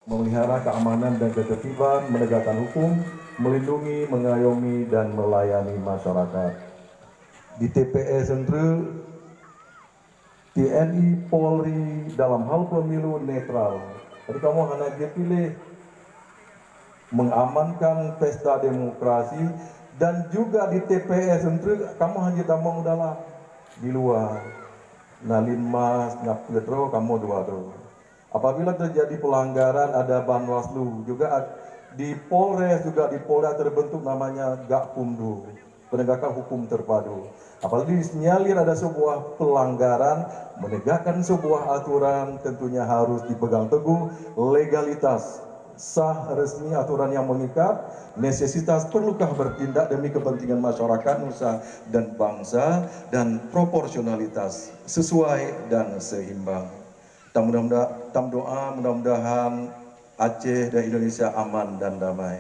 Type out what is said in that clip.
memelihara keamanan dan ketertiban, menegakkan hukum, melindungi, mengayomi, dan melayani masyarakat. Di TPS Sentre, TNI Polri dalam hal pemilu netral. Jadi kamu hanya pilih mengamankan pesta demokrasi, dan juga di TPS Sentre kamu hanya tamang udahlah di luar. Nalin mas, ngapetro kamu dua tuh. Apabila terjadi pelanggaran ada Banwaslu, juga di Polres, juga di Polda terbentuk namanya Gakpumdu, penegakan hukum terpadu. Apalagi disinyalir ada sebuah pelanggaran, menegakkan sebuah aturan tentunya harus dipegang teguh legalitas, sah, resmi, aturan yang mengikat, necesitas, perlukah bertindak demi kepentingan masyarakat, nusa dan bangsa, dan proporsionalitas sesuai dan seimbang. Tam doa mudah-mudahan Aceh dan Indonesia aman dan damai.